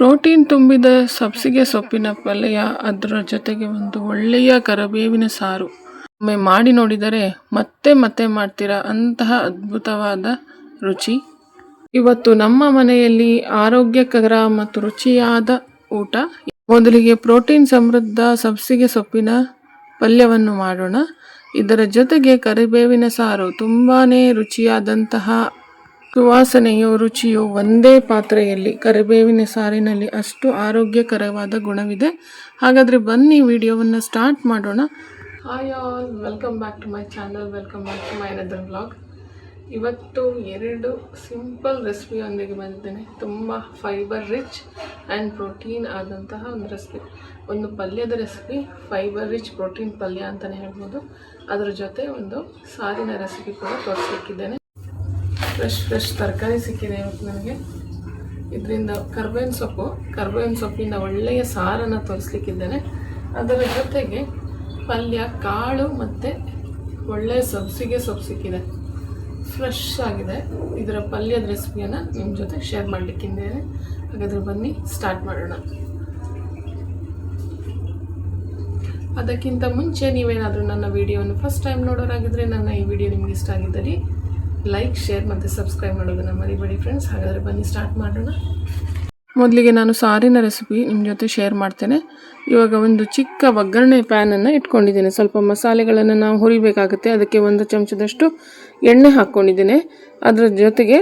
Protein ತುಂಬಿದ ಸಬ್ಸಿಗೆ ಸೊಪ್ಪಿನ ಪಲ್ಯ, ಅದರ ಜೊತೆಗೆ ಒಂದು ಒಳ್ಳೆಯ ಕರಿಬೇವಿನ ಸಾರು. ಒಮ್ಮೆ ಮಾಡಿ ನೋಡಿದರೆ ಮತ್ತೆ ಮತ್ತೆ ಮಾಡ್ತೀರಾ ಅಂತಹ ಅದ್ಭುತವಾದ ರುಚಿ. ಇವತ್ತು ನಮ್ಮ ಮನೆಯಲ್ಲಿ ಆರೋಗ್ಯಕರ ಮತ್ತು ರುಚಿಯಾದ ಊಟ. ಮೊದಲಿಗೆ ಪ್ರೋಟೀನ್ ಸಮೃದ್ಧ ಸಬ್ಸಿಗೆ ಸೊಪ್ಪಿನ ಪಲ್ಯವನ್ನು ಮಾಡೋಣ. ಇದರ ಜೊತೆಗೆ ಕರಿಬೇವಿನ ಸಾರು, ತುಂಬಾನೇ ರುಚಿಯಾದಂತಹ ಸುವಾಸನೆಯು ರುಚಿಯು ಒಂದೇ ಪಾತ್ರೆಯಲ್ಲಿ. ಕರಿಬೇವಿನ ಸಾರಿನಲ್ಲಿ ಅಷ್ಟು ಆರೋಗ್ಯಕರವಾದ ಗುಣವಿದೆ. ಹಾಗಾದರೆ ಬನ್ನಿ ವಿಡಿಯೋವನ್ನು ಸ್ಟಾರ್ಟ್ ಮಾಡೋಣ. Hi all, welcome back to my channel, welcome back to my another vlog. ಇವತ್ತು 2 ಸಿಂಪಲ್ ರೆಸಿಪಿಯೊಂದಿಗೆ ಬಂದಿದ್ದೇನೆ. ತುಂಬ ಫೈಬರ್ ರಿಚ್ ಆ್ಯಂಡ್ ಪ್ರೋಟೀನ್ ಆದಂತಹ ಒಂದು ರೆಸಿಪಿ. ಒಂದು ಪಲ್ಯದ ರೆಸಿಪಿ, ಫೈಬರ್ ರಿಚ್ ಪ್ರೋಟೀನ್ ಪಲ್ಯ ಅಂತಲೇ ಹೇಳ್ಬೋದು. ಅದರ ಜೊತೆ ಒಂದು ಸಾರಿನ ರೆಸಿಪಿ ಕೂಡ ತೋರಿಸ್ಲಿಕ್ಕಿದ್ದೇನೆ. ಫ್ರೆಶ್ ತರಕಾರಿ ಸಿಕ್ಕಿದೆ ಇವತ್ತು ನನಗೆ. ಇದರಿಂದ ಕರ್ಬೇವಿನ ಸೊಪ್ಪಿಂದ ಒಳ್ಳೆಯ ಸಾರನ್ನು ತೋರಿಸ್ಲಿಕ್ಕಿದ್ದೇನೆ. ಅದರ ಜೊತೆಗೆ ಪಲ್ಯ, ಕಾಳು ಮತ್ತು ಒಳ್ಳೆಯ ಸಬ್ಸಿಗೆ ಸೊಪ್ಪು ಸಿಕ್ಕಿದೆ, ಫ್ರೆಶ್ ಆಗಿದೆ. ಇದರ ಪಲ್ಯದ ರೆಸಿಪಿಯನ್ನು ನಿಮ್ಮ ಜೊತೆ ಶೇರ್ ಮಾಡಲಿಕ್ಕಿದ್ದೇನೆ. ಹಾಗಾದರೆ ಬನ್ನಿ ಸ್ಟಾರ್ಟ್ ಮಾಡೋಣ. ಅದಕ್ಕಿಂತ ಮುಂಚೆ ನೀವೇನಾದರೂ ನನ್ನ ವಿಡಿಯೋವನ್ನು ಫಸ್ಟ್ ಟೈಮ್ ನೋಡೋರಾಗಿದ್ದರೆ, ನನ್ನ ಈ ವಿಡಿಯೋ ನಿಮ್ಗೆ ಇಷ್ಟ ಆಗಿದ್ದಲ್ಲಿ ಲೈಕ್, ಶೇರ್ ಮತ್ತು ಸಬ್ಸ್ಕ್ರೈಬ್ ಮಾಡೋದನ್ನು ಮರಿಬೇಡಿ ಫ್ರೆಂಡ್ಸ್. ಹಾಗಾದರೆ ಬನ್ನಿ ಸ್ಟಾರ್ಟ್ ಮಾಡೋಣ. ಮೊದಲಿಗೆ ನಾನು ಸಾರಿನ ರೆಸಿಪಿ ನಿಮ್ಮ ಜೊತೆ ಶೇರ್ ಮಾಡ್ತೇನೆ. ಇವಾಗ ಒಂದು ಚಿಕ್ಕ ಒಗ್ಗರಣೆ ಪ್ಯಾನನ್ನು ಇಟ್ಕೊಂಡಿದ್ದೇನೆ. ಸ್ವಲ್ಪ ಮಸಾಲೆಗಳನ್ನು ನಾವು ಹುರಿಬೇಕಾಗುತ್ತೆ. ಅದಕ್ಕೆ 1 ಚಮಚದಷ್ಟು ಎಣ್ಣೆ ಹಾಕ್ಕೊಂಡಿದ್ದೇನೆ. ಅದರ ಜೊತೆಗೆ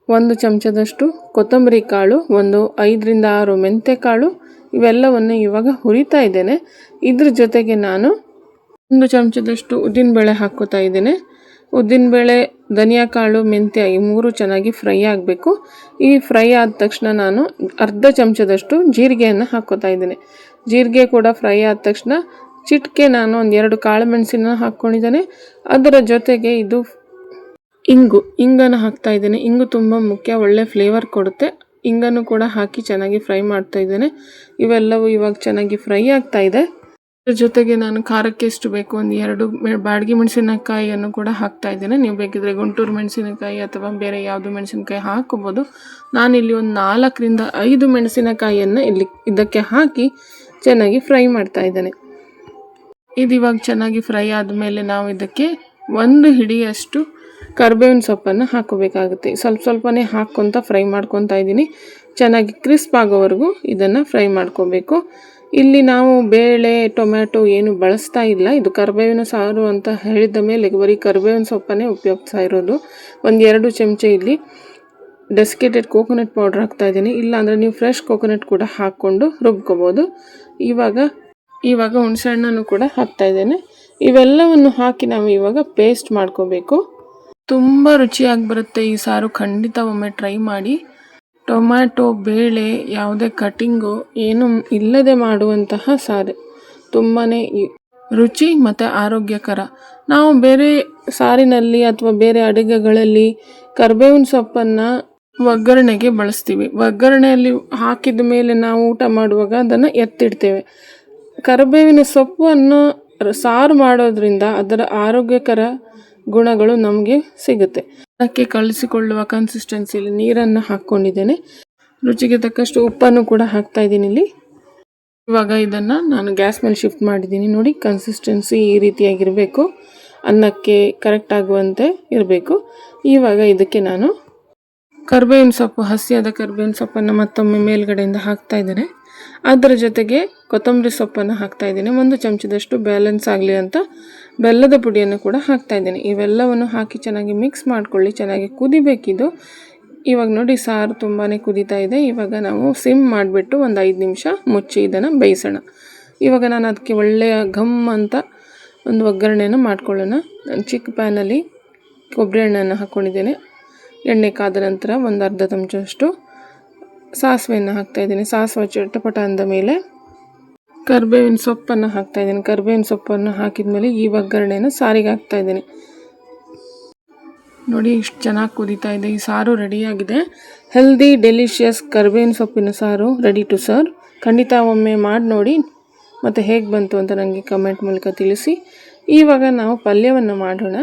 1 ಚಮಚದಷ್ಟು ಕೊತ್ತಂಬರಿ ಕಾಳು, ಒಂದು 5 ರಿಂದ 6 ಮೆಂತ್ಯ ಕಾಳು, ಇವೆಲ್ಲವನ್ನು ಇವಾಗ ಹುರಿತಾ ಇದ್ದೇನೆ. ಇದ್ರ ಜೊತೆಗೆ ನಾನು 1 ಚಮಚದಷ್ಟು ಉದ್ದಿನಬೇಳೆ ಹಾಕ್ಕೋತಾ ಇದ್ದೇನೆ. ಉದ್ದಿನಬೇಳೆ, ಧನಿಯಾ ಕಾಳು, ಮೆಂತ್ಯ ಈ 3 ಚೆನ್ನಾಗಿ ಫ್ರೈ ಆಗಬೇಕು. ಈ ಫ್ರೈ ಆದ ತಕ್ಷಣ ನಾನು ಅರ್ಧ ಚಮಚದಷ್ಟು ಜೀರಿಗೆಯನ್ನು ಹಾಕ್ಕೋತಾ ಇದ್ದೇನೆ. ಜೀರಿಗೆ ಕೂಡ ಫ್ರೈ ಆದ ತಕ್ಷಣ ಚಿಟಿಕೆ ನಾನು 2 ಕಾಳು ಮೆಣಸಿನ ಹಾಕ್ಕೊಂಡಿದ್ದೇನೆ. ಅದರ ಜೊತೆಗೆ ಇದು ಇಂಗನ್ನು ಹಾಕ್ತಾ ಇದ್ದೇನೆ. ಇಂಗು ತುಂಬ ಮುಖ್ಯ, ಒಳ್ಳೆ ಫ್ಲೇವರ್ ಕೊಡುತ್ತೆ. ಇಂಗನ್ನು ಕೂಡ ಹಾಕಿ ಚೆನ್ನಾಗಿ ಫ್ರೈ ಮಾಡ್ತಾ ಇದ್ದೇನೆ. ಇವೆಲ್ಲವೂ ಇವಾಗ ಚೆನ್ನಾಗಿ ಫ್ರೈ ಆಗ್ತಾ ಇದೆ. ಅದ್ರ ಜೊತೆಗೆ ನಾನು ಖಾರಕ್ಕೆ ಎಷ್ಟು ಬೇಕು 2 ಬ್ಯಾಡಗಿ ಮೆಣಸಿನಕಾಯಿಯನ್ನು ಕೂಡ ಹಾಕ್ತಾ ಇದ್ದೇನೆ. ನೀವು ಬೇಕಿದ್ರೆ ಗುಂಟೂರು ಮೆಣಸಿನಕಾಯಿ ಅಥವಾ ಬೇರೆ ಯಾವುದು ಮೆಣಸಿನಕಾಯಿ ಹಾಕೋಬೋದು. ನಾನಿಲ್ಲಿ ಒಂದು 4 ರಿಂದ 5 ಮೆಣಸಿನಕಾಯಿಯನ್ನು ಇದಕ್ಕೆ ಹಾಕಿ ಚೆನ್ನಾಗಿ ಫ್ರೈ ಮಾಡ್ತಾ ಇದ್ದೇನೆ. ಇದು ಇವಾಗ ಚೆನ್ನಾಗಿ ಫ್ರೈ ಆದಮೇಲೆ ನಾವು ಇದಕ್ಕೆ 1 ಹಿಡಿಯಷ್ಟು ಕರಿಬೇವಿನ ಸೊಪ್ಪನ್ನು ಹಾಕೋಬೇಕಾಗುತ್ತೆ. ಸ್ವಲ್ಪನೇ ಹಾಕ್ಕೊತ ಫ್ರೈ ಮಾಡ್ಕೊತಾ ಇದ್ದೀನಿ. ಚೆನ್ನಾಗಿ ಕ್ರಿಸ್ಪ್ ಆಗೋವರೆಗೂ ಇದನ್ನು ಫ್ರೈ ಮಾಡ್ಕೋಬೇಕು. ಇಲ್ಲಿ ನಾವು ಬೇಳೆ, ಟೊಮ್ಯಾಟೊ ಏನು ಬಳಸ್ತಾ ಇಲ್ಲ. ಇದು ಕರಿಬೇವಿನ ಸಾರು ಅಂತ ಹೇಳಿದ ಮೇಲೆ ಬರೀ ಕರಿಬೇವಿನ ಸೊಪ್ಪನ್ನೇ ಉಪಯೋಗಿಸ್ತಾ ಇರೋದು. 2 ಚಮಚ ಇಲ್ಲಿ ಡೆಸಿಕೇಟೆಡ್ ಕೋಕೋನಟ್ ಪೌಡ್ರ್ ಹಾಕ್ತಾ ಇದ್ದೀನಿ. ಇಲ್ಲಾಂದರೆ ನೀವು ಫ್ರೆಶ್ ಕೋಕೋನಟ್ ಕೂಡ ಹಾಕ್ಕೊಂಡು ರುಬ್ಕೋಬೋದು. ಇವಾಗ ಹುಣಸೆಹಣ್ಣನ್ನು ಕೂಡ ಹಾಕ್ತಾ ಇದ್ದೇನೆ. ಇವೆಲ್ಲವನ್ನು ಹಾಕಿ ನಾವು ಇವಾಗ ಪೇಸ್ಟ್ ಮಾಡ್ಕೋಬೇಕು. ತುಂಬ ರುಚಿಯಾಗಿ ಬರುತ್ತೆ ಈ ಸಾರು. ಖಂಡಿತ ಒಮ್ಮೆ ಟ್ರೈ ಮಾಡಿ. ಟೊಮ್ಯಾಟೊ, ಬೇಳೆ, ಯಾವುದೇ ಕಟಿಂಗು ಏನು ಇಲ್ಲದೆ ಮಾಡುವಂತಹ ಸಾರು. ತುಂಬಾ ರುಚಿ ಮತ್ತು ಆರೋಗ್ಯಕರ. ನಾವು ಬೇರೆ ಸಾರಿನಲ್ಲಿ ಅಥವಾ ಬೇರೆ ಅಡುಗೆಗಳಲ್ಲಿ ಕರಿಬೇವಿನ ಸೊಪ್ಪನ್ನು ಒಗ್ಗರಣೆಗೆ ಬಳಸ್ತೀವಿ. ಒಗ್ಗರಣೆಯಲ್ಲಿ ಹಾಕಿದ ಮೇಲೆ ನಾವು ಊಟ ಮಾಡುವಾಗ ಅದನ್ನು ಎತ್ತಿಡ್ತೇವೆ. ಕರಿಬೇವಿನ ಸೊಪ್ಪನ್ನು ಸಾರು ಮಾಡೋದ್ರಿಂದ ಅದರ ಆರೋಗ್ಯಕರ ಗುಣಗಳು ನಮಗೆ ಸಿಗುತ್ತೆ. ಅದಕ್ಕೆ ಕಳಿಸಿಕೊಳ್ಳುವ ಕನ್ಸಿಸ್ಟೆನ್ಸಿಲಿ ನೀರನ್ನು ಹಾಕ್ಕೊಂಡಿದ್ದೇನೆ. ರುಚಿಗೆ ತಕ್ಕಷ್ಟು ಉಪ್ಪನ್ನು ಕೂಡ ಹಾಕ್ತಾ ಇದ್ದೀನಿ ಇಲ್ಲಿ. ಇವಾಗ ಇದನ್ನು ನಾನು ಗ್ಯಾಸ್ ಮೇಲೆ ಶಿಫ್ಟ್ ಮಾಡಿದ್ದೀನಿ. ನೋಡಿ, ಕನ್ಸಿಸ್ಟೆನ್ಸಿ ಈ ರೀತಿಯಾಗಿರಬೇಕು. ಅನ್ನಕ್ಕೆ ಕರೆಕ್ಟ್ ಆಗುವಂತೆ ಇರಬೇಕು. ಇವಾಗ ಇದಕ್ಕೆ ನಾನು ಹಸಿಯಾದ ಕರಿಬೇವಿನ ಸೊಪ್ಪನ್ನು ಮತ್ತೊಮ್ಮೆ ಮೇಲ್ಗಡೆಯಿಂದ ಹಾಕ್ತಾ ಇದ್ದೇನೆ. ಅದರ ಜೊತೆಗೆ ಕೊತ್ತಂಬರಿ ಸೊಪ್ಪನ್ನು ಹಾಕ್ತಾ ಇದ್ದೀನಿ. 1 ಚಮಚದಷ್ಟು ಬ್ಯಾಲೆನ್ಸ್ ಆಗಲಿ ಅಂತ ಬೆಲ್ಲದ ಪುಡಿಯನ್ನು ಕೂಡ ಹಾಕ್ತಾ ಇದ್ದೀನಿ. ಇವೆಲ್ಲವನ್ನು ಹಾಕಿ ಚೆನ್ನಾಗಿ ಮಿಕ್ಸ್ ಮಾಡ್ಕೊಳ್ಳಿ. ಚೆನ್ನಾಗಿ ಕುದಿಬೇಕಿದು. ಇವಾಗ ನೋಡಿ, ಸಾರು ತುಂಬಾ ಕುದೀತಾ ಇದೆ. ಇವಾಗ ನಾವು ಸಿಮ್ ಮಾಡಿಬಿಟ್ಟು ಒಂದು 5 ನಿಮಿಷ ಮುಚ್ಚಿ ಇದನ್ನು ಬೇಯಿಸೋಣ. ಇವಾಗ ನಾನು ಅದಕ್ಕೆ ಒಳ್ಳೆಯ ಘಮ್ ಅಂತ ಒಂದು ಒಗ್ಗರಣೆಯನ್ನು ಮಾಡ್ಕೊಳ್ಳೋಣ. ನಾನು ಚಿಕ್ಕ ಪ್ಯಾನಲ್ಲಿ ಕೊಬ್ಬರಿ ಎಣ್ಣೆಯನ್ನು ಹಾಕ್ಕೊಂಡಿದ್ದೇನೆ. ಎಣ್ಣೆ ಕಾದ ನಂತರ ಒಂದು ಅರ್ಧ ಚಮಚದಷ್ಟು ಸಾಸಿವೆಯನ್ನು ಹಾಕ್ತಾಯಿದ್ದೀನಿ. ಸಾಸಿವೆ ಚಟಪಟ ಅಂದ ಮೇಲೆ ಕರಿಬೇವಿನ ಸೊಪ್ಪನ್ನು ಹಾಕ್ತಾಯಿದ್ದೀನಿ. ಕರಿಬೇವಿನ ಸೊಪ್ಪನ್ನು ಹಾಕಿದ ಮೇಲೆ ಈ ಒಗ್ಗರಣೆಯನ್ನು ಸಾರಿಗೆ ಹಾಕ್ತಾಯಿದ್ದೀನಿ. ನೋಡಿ, ಇಷ್ಟು ಚೆನ್ನಾಗಿ ಕುದೀತಾ ಇದೆ. ಈ ಸಾರು ರೆಡಿಯಾಗಿದೆ. ಹೆಲ್ದಿ, ಡೆಲಿಷಿಯಸ್ ಕರಿಬೇವಿನ ಸೊಪ್ಪಿನ ಸಾರು ರೆಡಿ ಟು ಸರ್ವ್. ಖಂಡಿತ ಒಮ್ಮೆ ಮಾಡಿ ನೋಡಿ ಮತ್ತು ಹೇಗೆ ಬಂತು ಅಂತ ನನಗೆ ಕಮೆಂಟ್ ಮೂಲಕ ತಿಳಿಸಿ. ಇವಾಗ ನಾವು ಪಲ್ಯವನ್ನು ಮಾಡೋಣ.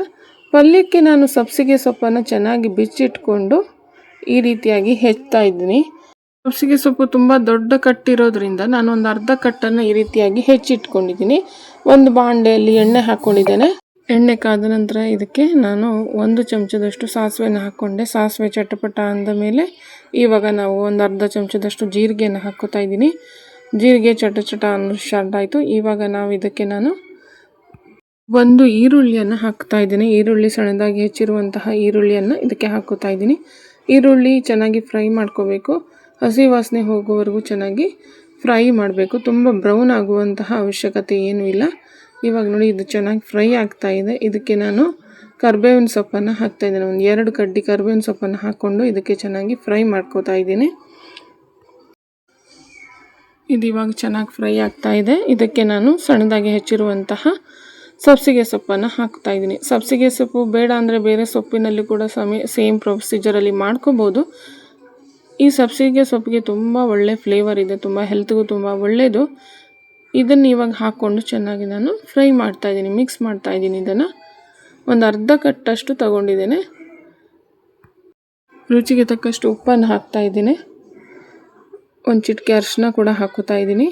ಪಲ್ಯಕ್ಕೆ ನಾನು ಸಬ್ಸಿಗೆ ಸೊಪ್ಪನ್ನು ಚೆನ್ನಾಗಿ ಬಿಚ್ಚಿಟ್ಕೊಂಡು ಈ ರೀತಿಯಾಗಿ ಹೆಚ್ಚ್ತಾ ಇದ್ದೀನಿ. ಸಬ್ಸಿಗೆ ಸೊಪ್ಪು ತುಂಬ ದೊಡ್ಡ ಕಟ್ಟಿರೋದ್ರಿಂದ ನಾನು ಒಂದು ಅರ್ಧ ಕಟ್ಟನ್ನು ಈ ರೀತಿಯಾಗಿ ಹೆಚ್ಚಿಟ್ಕೊಂಡಿದ್ದೀನಿ. ಒಂದು ಬಾಂಡೆಯಲ್ಲಿ ಎಣ್ಣೆ ಹಾಕ್ಕೊಂಡಿದ್ದೇನೆ. ಎಣ್ಣೆ ಕಾದ ನಂತರ ಇದಕ್ಕೆ ನಾನು 1 ಚಮಚದಷ್ಟು ಸಾಸಿವೆನ ಹಾಕ್ಕೊಂಡೆ. ಸಾಸಿವೆ ಚಟಪಟ ಅಂದ ಮೇಲೆ ಇವಾಗ ನಾವು ಒಂದು ಅರ್ಧ ಚಮಚದಷ್ಟು ಜೀರಿಗೆಯನ್ನು ಹಾಕ್ಕೋತಾ ಇದ್ದೀನಿ. ಜೀರಿಗೆ ಚಟ ಅನ್ನೋ ಸ್ಟಾರ್ಟ್ ಆಯಿತು. ಇವಾಗ ನಾವು ಇದಕ್ಕೆ ನಾನು 1 ಈರುಳ್ಳಿಯನ್ನು ಹಾಕ್ತಾ ಇದ್ದೀನಿ. ಈರುಳ್ಳಿ ಸಣ್ಣದಾಗಿ ಹೆಚ್ಚಿರುವಂತಹ ಈರುಳ್ಳಿಯನ್ನು ಇದಕ್ಕೆ ಹಾಕ್ಕೋತಾ ಇದ್ದೀನಿ. ಈರುಳ್ಳಿ ಚೆನ್ನಾಗಿ ಫ್ರೈ ಮಾಡ್ಕೋಬೇಕು. ಹಸಿ ವಾಸನೆ ಹೋಗುವವರೆಗೂ ಚೆನ್ನಾಗಿ ಫ್ರೈ ಮಾಡಬೇಕು. ತುಂಬ ಬ್ರೌನ್ ಆಗುವಂತಹ ಅವಶ್ಯಕತೆ ಏನೂ ಇಲ್ಲ. ಇವಾಗ ನೋಡಿ ಇದು ಚೆನ್ನಾಗಿ ಫ್ರೈ ಆಗ್ತಾ ಇದೆ. ಇದಕ್ಕೆ ನಾನು ಕರಿಬೇವಿನ ಸೊಪ್ಪನ್ನು ಹಾಕ್ತಾ ಇದ್ದೀನಿ. ಒಂದು 2 ಕಡ್ಡಿ ಕರಿಬೇವಿನ ಸೊಪ್ಪನ್ನು ಹಾಕ್ಕೊಂಡು ಇದಕ್ಕೆ ಚೆನ್ನಾಗಿ ಫ್ರೈ ಮಾಡ್ಕೋತಾ ಇದ್ದೀನಿ. ಇದು ಇವಾಗ ಚೆನ್ನಾಗಿ ಫ್ರೈ ಆಗ್ತಾ ಇದೆ. ಇದಕ್ಕೆ ನಾನು ಸಣ್ಣದಾಗಿ ಹೆಚ್ಚಿರುವಂತಹ ಸಬ್ಸಿಗೆ ಸೊಪ್ಪನ್ನು ಹಾಕ್ತಾ ಇದ್ದೀನಿ. ಸಬ್ಸಿಗೆ ಸೊಪ್ಪು ಬೇಡ ಅಂದರೆ ಬೇರೆ ಸೊಪ್ಪಿನಲ್ಲಿ ಕೂಡ ಸೇಮ್ ಪ್ರೊಸೀಜರಲ್ಲಿ ಮಾಡ್ಕೋಬೋದು. ಈ ಸಬ್ಸಿಗೆ ಸೊಪ್ಪಿಗೆ ತುಂಬ ಒಳ್ಳೆ ಫ್ಲೇವರ್ ಇದೆ, ತುಂಬ ಹೆಲ್ತ್ಗೂ ತುಂಬ ಒಳ್ಳೆಯದು. ಇದನ್ನು ಇವಾಗ ಹಾಕ್ಕೊಂಡು ಚೆನ್ನಾಗಿ ನಾನು ಫ್ರೈ ಮಾಡ್ತಾಯಿದ್ದೀನಿ, ಮಿಕ್ಸ್ ಮಾಡ್ತಾಯಿದ್ದೀನಿ. ಇದನ್ನು ಒಂದು ಅರ್ಧ ಕಟ್ಟಷ್ಟು ತಗೊಂಡಿದ್ದೇನೆ. ರುಚಿಗೆ ತಕ್ಕಷ್ಟು ಉಪ್ಪನ್ನು ಹಾಕ್ತಾಯಿದ್ದೀನಿ. ಒಂದು ಚಿಟಿಕೆ ಅರಿಶಿನ ಕೂಡ ಹಾಕೋತಾ ಇದ್ದೀನಿ.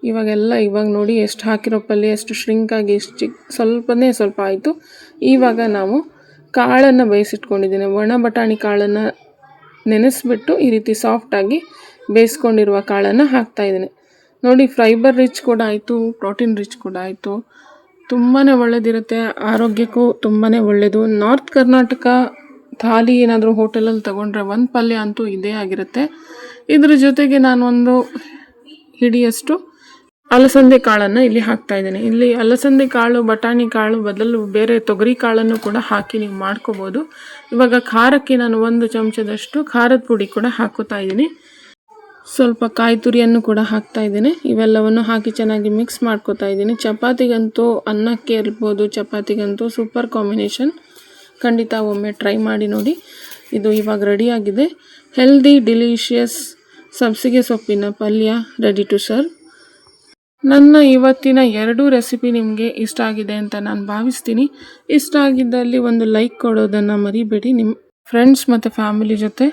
ಇವಾಗ ನೋಡಿ ಎಷ್ಟು ಹಾಕಿರೋ ಪಲ್ಯ ಎಷ್ಟು ಶ್ರಿಂಕಾಗಿ ಎಷ್ಟು ಸ್ವಲ್ಪ ಆಯಿತು. ಇವಾಗ ನಾವು ಕಾಳನ್ನು ಬೇಯಿಸಿಟ್ಕೊಂಡಿದ್ದೀನಿ. ಒಣ ಬಟಾಣಿ ಕಾಳನ್ನು ನೆನೆಸ್ಬಿಟ್ಟು ಈ ರೀತಿ ಸಾಫ್ಟಾಗಿ ಬೇಯಿಸ್ಕೊಂಡಿರುವ ಕಾಳನ್ನು ಹಾಕ್ತಾಯಿದ್ದೀನಿ. ನೋಡಿ ಫೈಬರ್ ರಿಚ್ ಕೂಡ ಆಯಿತು, ಪ್ರೋಟೀನ್ ರಿಚ್ ಕೂಡ ಆಯಿತು. ತುಂಬಾ ಒಳ್ಳೆಯದಿರುತ್ತೆ, ಆರೋಗ್ಯಕ್ಕೂ ತುಂಬಾ ಒಳ್ಳೆಯದು. ನಾರ್ತ್ ಕರ್ನಾಟಕ ಥಾಲಿ ಏನಾದರೂ ಹೋಟೆಲಲ್ಲಿ ತೊಗೊಂಡ್ರೆ ಒಂದು ಪಲ್ಯ ಅಂತೂ ಇದೇ ಆಗಿರುತ್ತೆ. ಇದ್ರ ಜೊತೆಗೆ ನಾನು ಒಂದು ಹಿಡಿಯಷ್ಟು ಅಲಸಂದೆ ಕಾಳನ್ನು ಇಲ್ಲಿ ಹಾಕ್ತಾಯಿದ್ದೀನಿ. ಇಲ್ಲಿ ಅಲಸಂದೆ ಕಾಳು ಬಟಾಣಿ ಕಾಳು ಬದಲು ಬೇರೆ ತೊಗರಿ ಕಾಳನ್ನು ಕೂಡ ಹಾಕಿ ನೀವು ಮಾಡ್ಕೋಬೋದು. ಇವಾಗ ಖಾರಕ್ಕೆ ನಾನು 1 ಚಮಚದಷ್ಟು ಖಾರದ ಪುಡಿ ಕೂಡ ಹಾಕೋತಾ ಇದ್ದೀನಿ. ಸ್ವಲ್ಪ ಕಾಯಿ ತುರಿಯನ್ನು ಕೂಡ ಹಾಕ್ತಾ ಇದ್ದೀನಿ. ಇವೆಲ್ಲವನ್ನು ಹಾಕಿ ಚೆನ್ನಾಗಿ ಮಿಕ್ಸ್ ಮಾಡ್ಕೋತಾ ಇದ್ದೀನಿ. ಚಪಾತಿಗಂತೂ, ಅನ್ನಕ್ಕೆ ಇರ್ಬೋದು, ಚಪಾತಿಗಂತೂ ಸೂಪರ್ ಕಾಂಬಿನೇಷನ್. ಖಂಡಿತ ಒಮ್ಮೆ ಟ್ರೈ ಮಾಡಿ ನೋಡಿ. ಇದು ಇವಾಗ ರೆಡಿಯಾಗಿದೆ. ಹೆಲ್ದಿ ಡಿಲಿಷಿಯಸ್ ಸಬ್ಸಿಗೆ ಸೊಪ್ಪಿನ ಪಲ್ಯ ರೆಡಿ ಟು ಸರ್ವ್. ನನ್ನ ಇವತ್ತಿನ 2 ರೆಸಿಪಿ ನಿಮಗೆ ಇಷ್ಟ ಆಗಿದೆ ಅಂತ ನಾನು ಭಾವಿಸ್ತೀನಿ. ಇಷ್ಟ ಆಗಿದ್ದಲ್ಲಿ ಒಂದು ಲೈಕ್ ಕೊಡೋದನ್ನು ಮರಿಬೇಡಿ. ನಿಮ್ಮ ಫ್ರೆಂಡ್ಸ್ ಮತ್ತು ಫ್ಯಾಮಿಲಿ ಜೊತೆ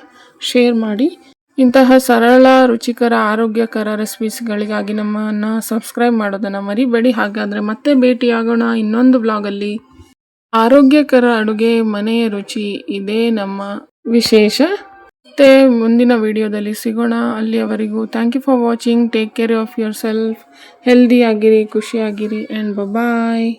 ಶೇರ್ ಮಾಡಿ. ಇಂತಹ ಸರಳ, ರುಚಿಕರ, ಆರೋಗ್ಯಕರ ರೆಸಿಪೀಸ್ಗಳಿಗಾಗಿ ನಮ್ಮನ್ನು ಸಬ್ಸ್ಕ್ರೈಬ್ ಮಾಡೋದನ್ನು ಮರಿಬೇಡಿ. ಹಾಗಾದರೆ ಮತ್ತೆ ಭೇಟಿಯಾಗೋಣ ಇನ್ನೊಂದು ಬ್ಲಾಗಲ್ಲಿ. ಆರೋಗ್ಯಕರ ಅಡುಗೆ, ಮನೆಯ ರುಚಿ, ಇದೇ ನಮ್ಮ ವಿಶೇಷ. ಮತ್ತೆ ಮುಂದಿನ ವಿಡಿಯೋದಲ್ಲಿ ಸಿಗೋಣ. ಅಲ್ಲಿಯವರೆಗೂ thank you for watching. Take care of yourself. Healthy ಆಗಿರಿ, ಖುಷಿಯಾಗಿರಿ ಆ್ಯಂಡ್ ಬಾಯ್.